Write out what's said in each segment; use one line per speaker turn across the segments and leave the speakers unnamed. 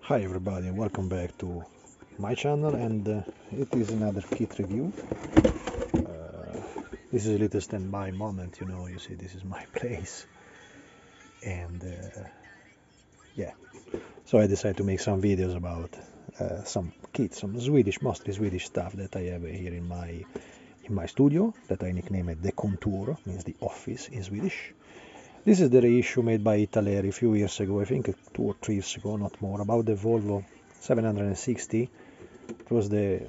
Hi everybody, welcome back to my channel, and it is another kit review. This is a little standby moment, you see this is my place, and yeah, so I decided to make some videos about some kits, some Swedish, mostly Swedish stuff that I have here in my studio, that I nicknamed the Contour, means the office in Swedish. This is the reissue made by Italeri a few years ago, I think 2 or 3 years ago, not more, about the Volvo 760. It was the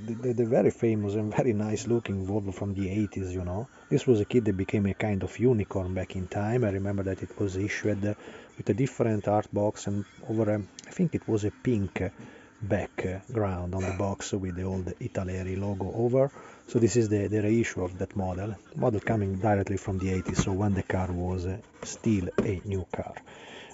very famous and very nice looking Volvo from the 80s. This was a kit that became a kind of unicorn back in time. I remember that it was issued with a different art box and over I think it was a pink background on the box with the old Italeri logo over. So this is the reissue of that model coming directly from the 80s, so when the car was still a new car.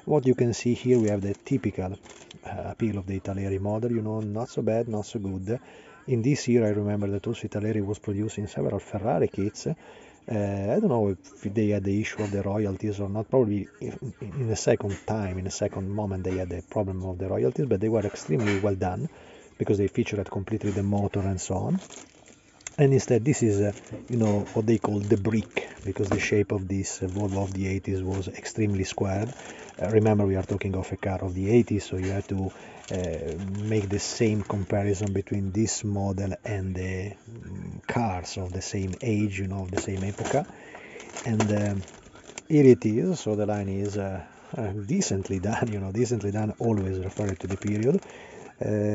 What you can see here, we have the typical appeal of the Italeri model, not so bad, not so good. In this year I remember that also Italeri was producing several Ferrari kits. I don't know if they had the issue of the royalties or not. Probably in a second moment they had the problem of the royalties, but they were extremely well done because they featured completely the motor and so on. And instead this is what they call the brick, because the shape of this Volvo of the 80s was extremely squared. Remember, we are talking of a car of the 80s, so you have to make the same comparison between this model and the cars of the same age, of the same epoch. And here it is. So the line is decently done, decently done, always referring to the period.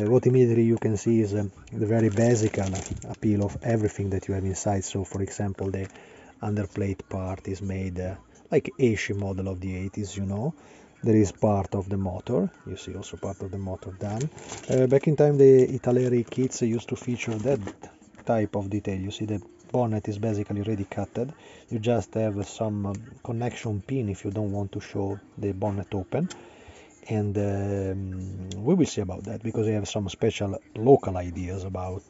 What immediately you can see is the very basic appeal of everything that you have inside. So for example, the underplate part is made like Ashi model of the 80s. There is part of the motor, you see also part of the motor done. Back in time the Italeri kits used to feature that type of detail. You see the bonnet is basically ready cutted. You just have some connection pin if you don't want to show the bonnet open. And we will see about that, because I have some special local ideas about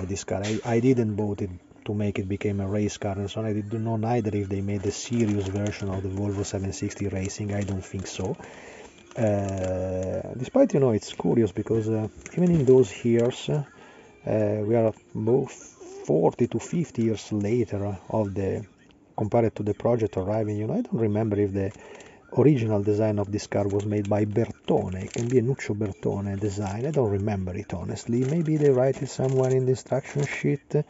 this car. I didn't bought it to make it become a race car and so on. I didn't know neither if they made a serious version of the Volvo 760 racing. I don't think so. Despite, it's curious because even in those years, we are both 40 to 50 years later compared to the project arriving. I don't remember if the original design of this car was made by Bertone. It can be a Nuccio Bertone design. I don't remember it honestly. Maybe they write it somewhere in the instruction sheet. They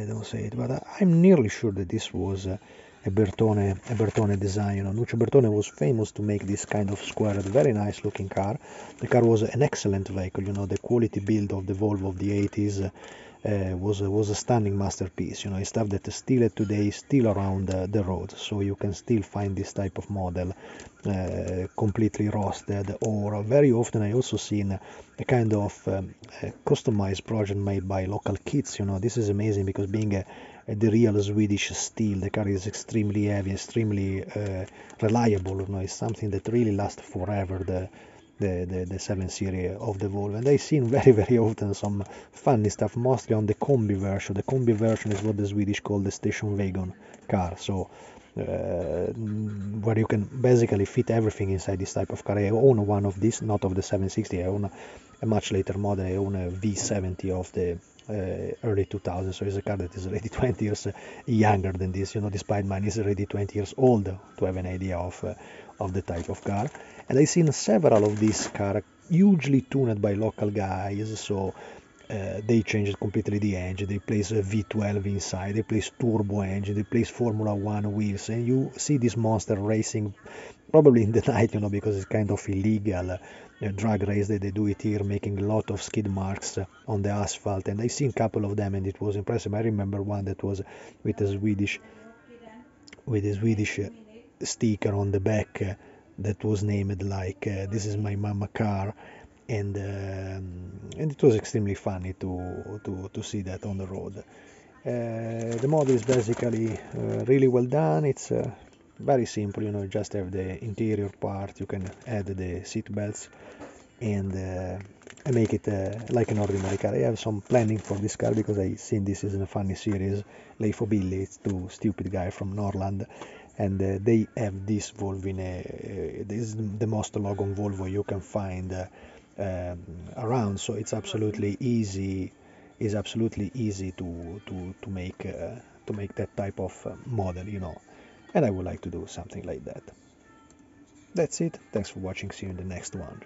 don't say it, but I'm nearly sure that this was a Bertone design. Nuccio Bertone was famous to make this kind of squared, very nice looking car. The car was an excellent vehicle. The quality build of the Volvo of the 80s was a stunning masterpiece. It's stuff that still today is still around the road, so you can still find this type of model completely rusted, or very often I also seen a kind of customized project made by local kits. This is amazing because being the real Swedish steel, the car is extremely heavy, extremely reliable. It's something that really lasts forever. The 7 Series of the Volvo, and I've seen very often some funny stuff, mostly on the combi version. The combi version is what the Swedish call the station wagon car, so where you can basically fit everything inside this type of car. I own one of these, not of the 760. I own a much later model. I own a V70 of the early 2000s, so it's a car that is already 20 years younger than this, despite mine is already 20 years old, to have an idea of the type of car. And I've seen several of these cars hugely tuned by local guys, so they changed completely the engine. They place a V12 inside, they place turbo engine, they place Formula 1 wheels, and you see this monster racing probably in the night, because it's kind of illegal drag race that they do it here, making a lot of skid marks on the asphalt. And I've seen a couple of them and it was impressive. I remember one that was with a Swedish sticker on the back that was named like "This is my mama car," and it was extremely funny to see that on the road. The model is basically really well done. It's very simple. You just have the interior part. You can add the seat belts and make it like an ordinary car. I have some planning for this car because I seen this is in a funny series, Lei for Billy. It's two stupid guy from Norland and they have this Volvo in a this is the most logon Volvo you can find around, so it's absolutely easy. Is absolutely easy to make that type of model, you know, and I would like to do something like that. That's it. Thanks for watching. See you in the next one.